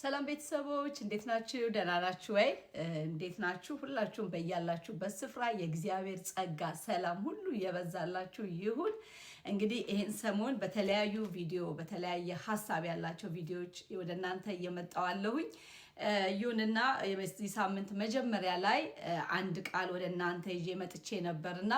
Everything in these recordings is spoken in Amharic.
ሰላም ቤተሰቦች እንዴት ናችሁ? ደህና ናችሁ ወይ? እንዴት ናችሁ? ሁላችሁም በያላችሁበት ስፍራ የእግዚአብሔር ጸጋ ሰላም ሁሉ የበዛላችሁ ይሁን። እንግዲህ ይሄን ሰሞን በተለያዩ ቪዲዮ በተለያየ ሀሳብ ያላቸው ቪዲዮዎች ወደ እናንተ እየመጣዋለሁኝ። ይሁንና የዚህ ሳምንት መጀመሪያ ላይ አንድ ቃል ወደ እናንተ ይዤ መጥቼ ነበርና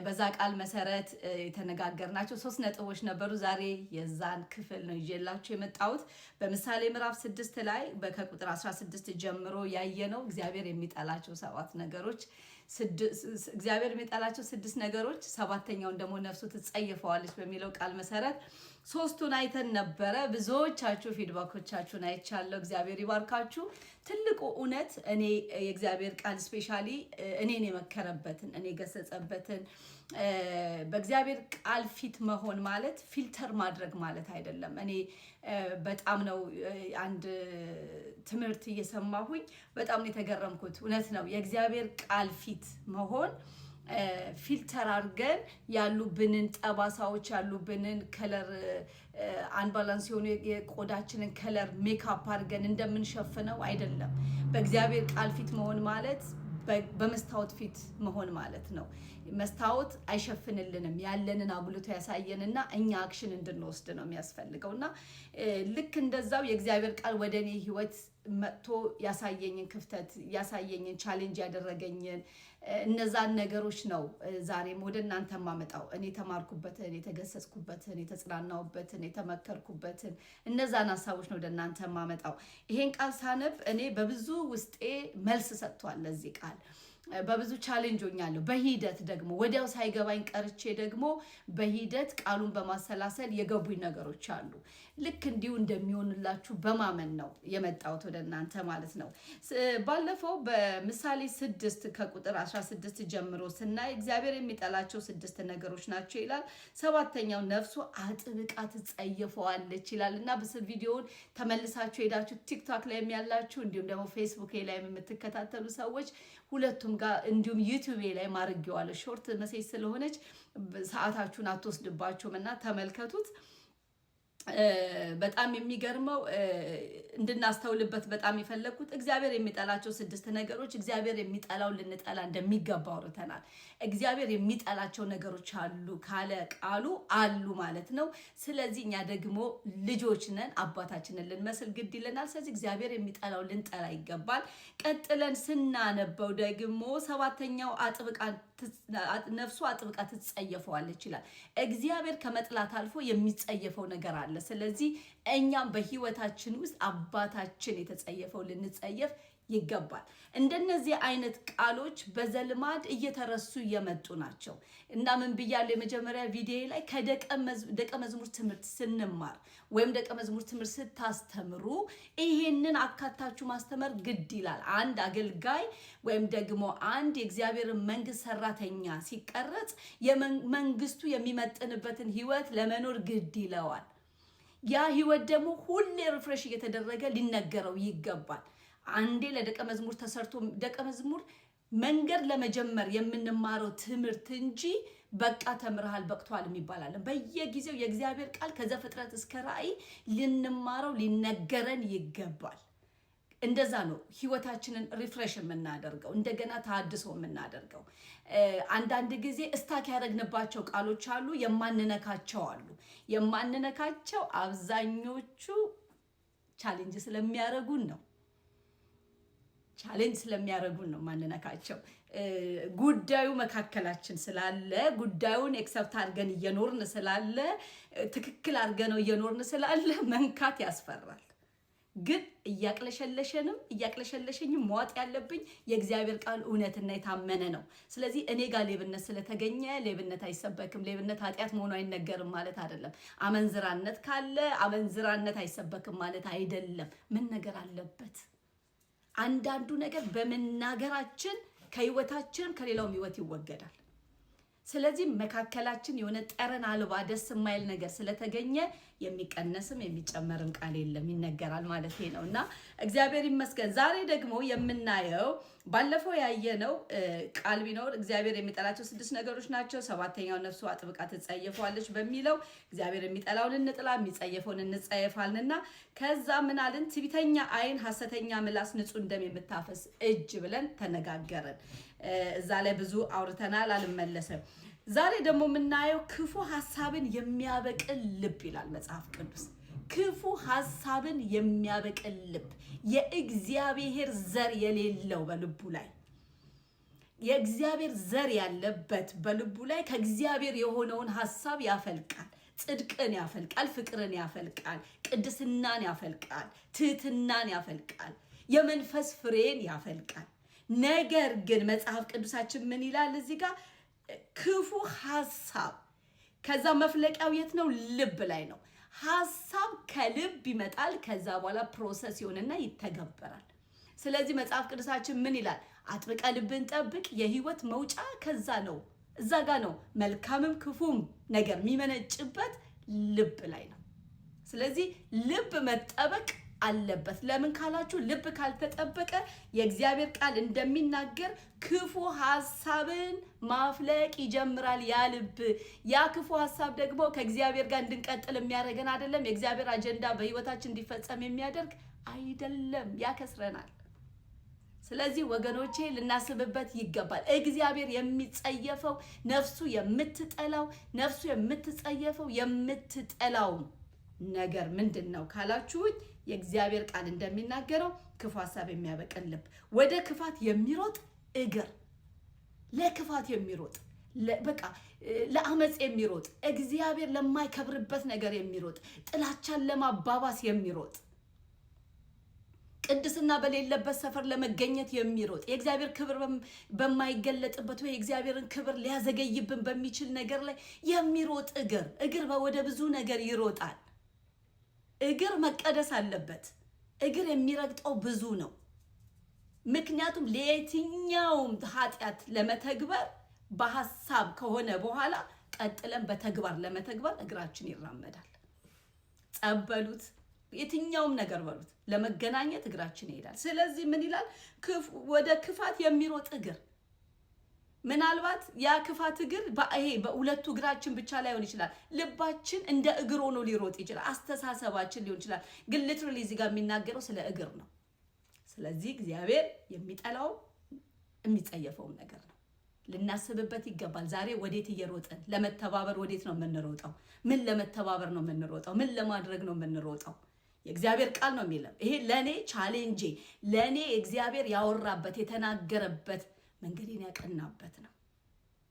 በዛ ቃል መሰረት የተነጋገርናቸው 3 ነጥቦች ነበሩ። ዛሬ የዛን ክፍል ነው ይዤላችሁ የመጣሁት። በምሳሌ ምዕራፍ 6 ላይ ከቁጥር 16 ጀምሮ ያየነው እግዚአብሔር የሚጠላቸው 7 ነገሮች፣ እግዚአብሔር የሚጠላቸው 6 ነገሮች፣ 7ኛውን ደግሞ ነፍሱ ትጸየፈዋለች በሚለው ቃል መሰረት 3ቱን አይተን ነበረ። ብዙዎቻችሁ ፊድባኮቻችሁን አይቻለሁ። እግዚአብሔር ይባርካችሁ። ትልቁ እውነት እኔ የእግዚአብሔር ቃል ስፔሻሊ እኔን የመከረበትን እኔ ገሰጸበትን በእግዚአብሔር ቃል ፊት መሆን ማለት ፊልተር ማድረግ ማለት አይደለም። እኔ በጣም ነው አንድ ትምህርት እየሰማሁኝ በጣም ነው የተገረምኩት። እውነት ነው የእግዚአብሔር ቃል ፊት መሆን ፊልተር አድርገን ያሉብንን ጠባሳዎች ያሉብንን ከለር አንባላንስ የሆኑ የቆዳችንን ከለር ሜካፕ አድርገን እንደምንሸፍነው አይደለም። በእግዚአብሔር ቃል ፊት መሆን ማለት በመስታወት ፊት መሆን ማለት ነው። መስታወት አይሸፍንልንም፣ ያለንን አጉልቶ ያሳየንና እኛ አክሽን እንድንወስድ ነው የሚያስፈልገውና ልክ እንደዛው የእግዚአብሔር ቃል ወደ እኔ ህይወት መጥቶ ያሳየኝን ክፍተት ያሳየኝን ቻሌንጅ ያደረገኝን እነዛን ነገሮች ነው ዛሬም ወደ እናንተ ማመጣው። እኔ ተማርኩበትን፣ የተገሰጽኩበትን፣ የተጽናናውበትን፣ የተመከርኩበትን እነዛን ሐሳቦች ነው ወደ እናንተ ማመጣው። ይሄን ቃል ሳነብ እኔ በብዙ ውስጤ መልስ ሰጥቷል ለዚህ ቃል። በብዙ ቻሌንጅ ሆኛለሁ። በሂደት ደግሞ ወዲያው ሳይገባኝ ቀርቼ ደግሞ በሂደት ቃሉን በማሰላሰል የገቡኝ ነገሮች አሉ። ልክ እንዲሁ እንደሚሆንላችሁ በማመን ነው የመጣሁት ወደ እናንተ ማለት ነው። ባለፈው በምሳሌ 6 ከቁጥር 16 ጀምሮ ስናይ እግዚአብሔር የሚጠላቸው 6 ነገሮች ናቸው ይላል። 7ኛው ነፍሱ አጥብቃ ትጸየፈዋለች ይላል እና ቪዲዮውን ተመልሳችሁ ሄዳችሁ ቲክቶክ ላይ ያላችሁ እንዲሁም ደግሞ ፌስቡክ ላይ የምትከታተሉ ሰዎች ሁለቱም ጋር እንዲሁም ዩቲዩብ ላይ ማድረጊዋለሁ። ሾርት መሴጅ ስለሆነች ሰዓታችሁን አትወስድባችሁም እና ተመልከቱት። በጣም የሚገርመው እንድናስተውልበት በጣም የፈለኩት እግዚአብሔር የሚጠላቸው 6 ነገሮች እግዚአብሔር የሚጠላው ልንጠላ እንደሚገባ አውርተናል። እግዚአብሔር የሚጠላቸው ነገሮች አሉ ካለ ቃሉ አሉ ማለት ነው። ስለዚህ እኛ ደግሞ ልጆች ነን፣ አባታችንን ልንመስል ግድ ይለናል። ስለዚህ እግዚአብሔር የሚጠላው ልንጠላ ይገባል። ቀጥለን ስናነበው ደግሞ 7ኛው ነፍሱ አጥብቃ ትጸየፈዋለች ይላል። እግዚአብሔር ከመጥላት አልፎ የሚጸየፈው ነገር አለ። ስለዚህ እኛም በህይወታችን ውስጥ አባታችን የተጸየፈው ልንጸየፍ ይገባል። እንደነዚህ አይነት ቃሎች በዘልማድ እየተረሱ የመጡ ናቸው እና ምን ብያለሁ የመጀመሪያ ቪዲዮ ላይ ከደቀ መዝሙር ትምህርት ስንማር ወይም ደቀ መዝሙር ትምህርት ስታስተምሩ ይሄንን አካታችሁ ማስተማር ግድ ይላል። አንድ አገልጋይ ወይም ደግሞ አንድ የእግዚአብሔር መንግስት ሰራተኛ ሲቀረጽ የመንግስቱ የሚመጥንበትን ህይወት ለመኖር ግድ ይለዋል። ያ ህይወት ደግሞ ሁሌ ሪፍሬሽ እየተደረገ ሊነገረው ይገባል። አንዴ ለደቀ መዝሙር ተሰርቶ ደቀ መዝሙር መንገድ ለመጀመር የምንማረው ትምህርት እንጂ በቃ ተምረሃል በቅቷል የሚባላለን። በየጊዜው የእግዚአብሔር ቃል ከዘፍጥረት እስከ ራእይ ልንማረው ሊነገረን ይገባል። እንደዛ ነው ህይወታችንን ሪፍሬሽ የምናደርገው፣ እንደገና ታድሶ የምናደርገው። አንዳንድ ጊዜ እስታክ ያደረግንባቸው ቃሎች አሉ፣ የማንነካቸው አሉ። የማንነካቸው አብዛኞቹ ቻሌንጅ ስለሚያደርጉን ነው ማንነካቸው። ጉዳዩ መካከላችን ስላለ ጉዳዩን ኤክሰፕት አድርገን እየኖርን ስላለ ትክክል አድርገን እየኖርን ስላለ መንካት ያስፈራል። ግን እያቅለሸለሸኝም መዋጥ ያለብኝ የእግዚአብሔር ቃል እውነትና የታመነ ነው። ስለዚህ እኔ ጋር ሌብነት ስለተገኘ ሌብነት አይሰበክም፣ ሌብነት ኃጢአት መሆኑ አይነገርም ማለት አይደለም። አመንዝራነት ካለ አመንዝራነት አይሰበክም ማለት አይደለም። መነገር አለበት። አንዳንዱ ነገር በመናገራችን ከህይወታችንም ከሌላውም ህይወት ይወገዳል። ስለዚህ መካከላችን የሆነ ጠረን አልባ ደስ የማይል ነገር ስለተገኘ የሚቀነስም የሚጨመርም ቃል የለም ይነገራል ማለት ነው። እና እግዚአብሔር ይመስገን። ዛሬ ደግሞ የምናየው ባለፈው ያየነው ቃል ቢኖር እግዚአብሔር የሚጠላቸው 6 ነገሮች ናቸው። 7ኛው ነፍሱ አጥብቃ ትጸየፈዋለች በሚለው እግዚአብሔር የሚጠላውን እንጥላ የሚጸየፈውን እንጸየፋልንና ከዛ ምን አልን? ትዕቢተኛ ዓይን፣ ሐሰተኛ ምላስ፣ ንጹህ ደም የምታፈስ እጅ ብለን ተነጋገርን። እዛ ላይ ብዙ አውርተናል፣ አልመለሰም። ዛሬ ደግሞ የምናየው ክፉ ሐሳብን የሚያበቅል ልብ ይላል መጽሐፍ ቅዱስ። ክፉ ሐሳብን የሚያበቅል ልብ፣ የእግዚአብሔር ዘር የሌለው በልቡ ላይ የእግዚአብሔር ዘር ያለበት በልቡ ላይ ከእግዚአብሔር የሆነውን ሐሳብ ያፈልቃል። ጽድቅን ያፈልቃል፣ ፍቅርን ያፈልቃል፣ ቅድስናን ያፈልቃል፣ ትህትናን ያፈልቃል፣ የመንፈስ ፍሬን ያፈልቃል። ነገር ግን መጽሐፍ ቅዱሳችን ምን ይላል እዚህ ጋር? ክፉ ሐሳብ ከዛ መፍለቂያው የት ነው? ልብ ላይ ነው። ሐሳብ ከልብ ይመጣል። ከዛ በኋላ ፕሮሰስ ይሆንና ይተገበራል። ስለዚህ መጽሐፍ ቅዱሳችን ምን ይላል? አጥብቀ ልብን ጠብቅ፣ የህይወት መውጫ ከዛ ነው፣ እዛ ጋ ነው። መልካምም ክፉም ነገር የሚመነጭበት ልብ ላይ ነው። ስለዚህ ልብ መጠበቅ አለበት። ለምን ካላችሁ ልብ ካልተጠበቀ የእግዚአብሔር ቃል እንደሚናገር ክፉ ሐሳብን ማፍለቅ ይጀምራል ያ ልብ። ያ ክፉ ሐሳብ ደግሞ ከእግዚአብሔር ጋር እንድንቀጥል የሚያደርገን አይደለም። የእግዚአብሔር አጀንዳ በህይወታችን እንዲፈጸም የሚያደርግ አይደለም፣ ያከስረናል። ስለዚህ ወገኖቼ ልናስብበት ይገባል። እግዚአብሔር የሚጸየፈው ነፍሱ የምትጠላው ነፍሱ የምትጸየፈው የምትጠላው ነገር ምንድን ነው ካላችሁኝ የእግዚአብሔር ቃል እንደሚናገረው ክፉ ሐሳብ የሚያበቅል ልብ፣ ወደ ክፋት የሚሮጥ እግር፣ ለክፋት የሚሮጥ በቃ ለአመጽ የሚሮጥ እግዚአብሔር ለማይከብርበት ነገር የሚሮጥ ጥላቻን ለማባባስ የሚሮጥ ቅድስና በሌለበት ሰፈር ለመገኘት የሚሮጥ የእግዚአብሔር ክብር በማይገለጥበት ወይ የእግዚአብሔርን ክብር ሊያዘገይብን በሚችል ነገር ላይ የሚሮጥ እግር ወደ ብዙ ነገር ይሮጣል። እግር መቀደስ አለበት። እግር የሚረግጠው ብዙ ነው። ምክንያቱም ለየትኛውም ኃጢአት ለመተግበር በሐሳብ ከሆነ በኋላ ቀጥለን በተግባር ለመተግበር እግራችን ይራመዳል። ጸበሉት የትኛውም ነገር በሉት ለመገናኘት እግራችን ይሄዳል። ስለዚህ ምን ይላል? ወደ ክፋት የሚሮጥ እግር። ምናልባት ያ ክፋት እግር ይሄ በሁለቱ እግራችን ብቻ ላይሆን ይችላል። ልባችን እንደ እግር ሆኖ ሊሮጥ ይችላል። አስተሳሰባችን ሊሆን ይችላል። ግን ሊትራሊ እዚህ ጋር የሚናገረው ስለ እግር ነው። ስለዚህ እግዚአብሔር የሚጠላው የሚጸየፈውም ነገር ነው። ልናስብበት ይገባል። ዛሬ ወዴት እየሮጥን? ለመተባበር ወዴት ነው የምንሮጠው? ምን ለመተባበር ነው የምንሮጠው? ምን ለማድረግ ነው የምንሮጠው? የእግዚአብሔር ቃል ነው የሚለው። ይሄ ለኔ ቻሌንጅ፣ ለኔ እግዚአብሔር ያወራበት የተናገረበት መንገዴን ያቀናበት ነው፣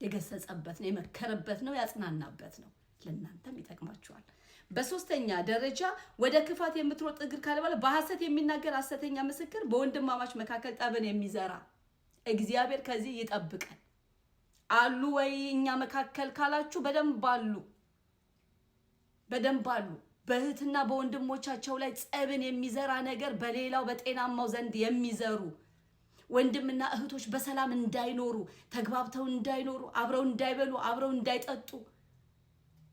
የገሰጸበት ነው፣ የመከረበት ነው፣ ያጽናናበት ነው። ለእናንተም ይጠቅማችኋል። በሶስተኛ ደረጃ ወደ ክፋት የምትሮጥ እግር ካለ በኋላ በሐሰት የሚናገር ሐሰተኛ ምስክር፣ በወንድማማች መካከል ጠብን የሚዘራ። እግዚአብሔር ከዚህ ይጠብቀን። አሉ ወይ እኛ መካከል ካላችሁ በደንብ አሉ፣ በደንብ አሉ። በእህትና በወንድሞቻቸው ላይ ጸብን የሚዘራ ነገር በሌላው በጤናማው ዘንድ የሚዘሩ ወንድምና እህቶች በሰላም እንዳይኖሩ፣ ተግባብተው እንዳይኖሩ፣ አብረው እንዳይበሉ፣ አብረው እንዳይጠጡ፣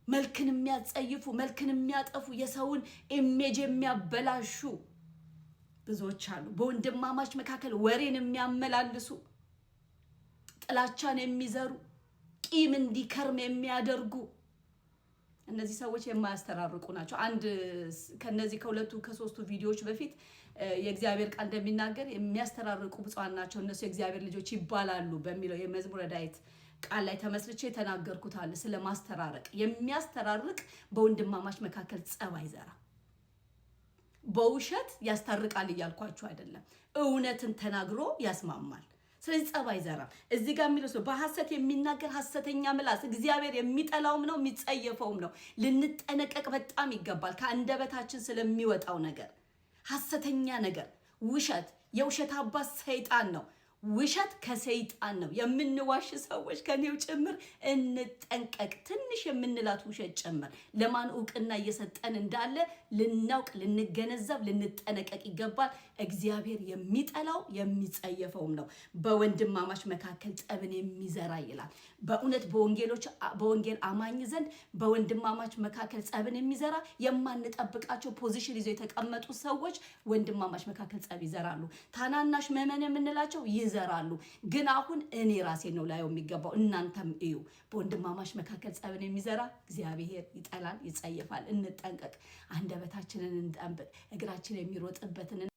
መልክን የሚያጸይፉ፣ መልክን የሚያጠፉ፣ የሰውን ኢሜጅ የሚያበላሹ ብዙዎች አሉ። በወንድማማች መካከል ወሬን የሚያመላልሱ፣ ጥላቻን የሚዘሩ፣ ቂም እንዲከርም የሚያደርጉ እነዚህ ሰዎች የማያስተራርቁ ናቸው። አንድ ከነዚህ ከሁለቱ ከሶስቱ ቪዲዮዎች በፊት የእግዚአብሔር ቃል እንደሚናገር የሚያስተራርቁ ብፁዓን ናቸው እነሱ የእግዚአብሔር ልጆች ይባላሉ በሚለው የመዝሙረ ዳዊት ቃል ላይ ተመስርቼ የተናገርኩት አለ ስለ ማስተራረቅ። የሚያስተራርቅ በወንድማማች መካከል ጸብ አይዘራ። በውሸት ያስታርቃል እያልኳችሁ አይደለም፣ እውነትን ተናግሮ ያስማማል። ስለዚህ ጸብ አይዘራም። እዚህ ጋር የሚለው ሰው በሐሰት የሚናገር ሐሰተኛ ምላስ እግዚአብሔር የሚጠላውም ነው የሚጸየፈውም ነው። ልንጠነቀቅ በጣም ይገባል ከአንደበታችን ስለሚወጣው ነገር። ሐሰተኛ ነገር፣ ውሸት፣ የውሸት አባት ሰይጣን ነው። ውሸት ከሰይጣን ነው። የምንዋሽ ሰዎች ከኔው ጭምር እንጠንቀቅ። ትንሽ የምንላት ውሸት ጭምር ለማን ዕውቅና እየሰጠን እንዳለ ልናውቅ፣ ልንገነዘብ፣ ልንጠነቀቅ ይገባል። እግዚአብሔር የሚጠላው የሚጸየፈውም ነው በወንድማማች መካከል ጠብን የሚዘራ ይላል። በእውነት በወንጌል አማኝ ዘንድ በወንድማማች መካከል ጸብን የሚዘራ የማንጠብቃቸው ፖዚሽን ይዘው የተቀመጡ ሰዎች ወንድማማች መካከል ጸብ ይዘራሉ። ታናናሽ ምዕመን የምንላቸው ይዘራሉ። ግን አሁን እኔ ራሴ ነው ላየው የሚገባው፣ እናንተም እዩ። በወንድማማች መካከል ጸብን የሚዘራ እግዚአብሔር ይጠላል፣ ይጸየፋል። እንጠንቀቅ። አንደበታችንን እንጠብቅ። እግራችን የሚሮጥበትን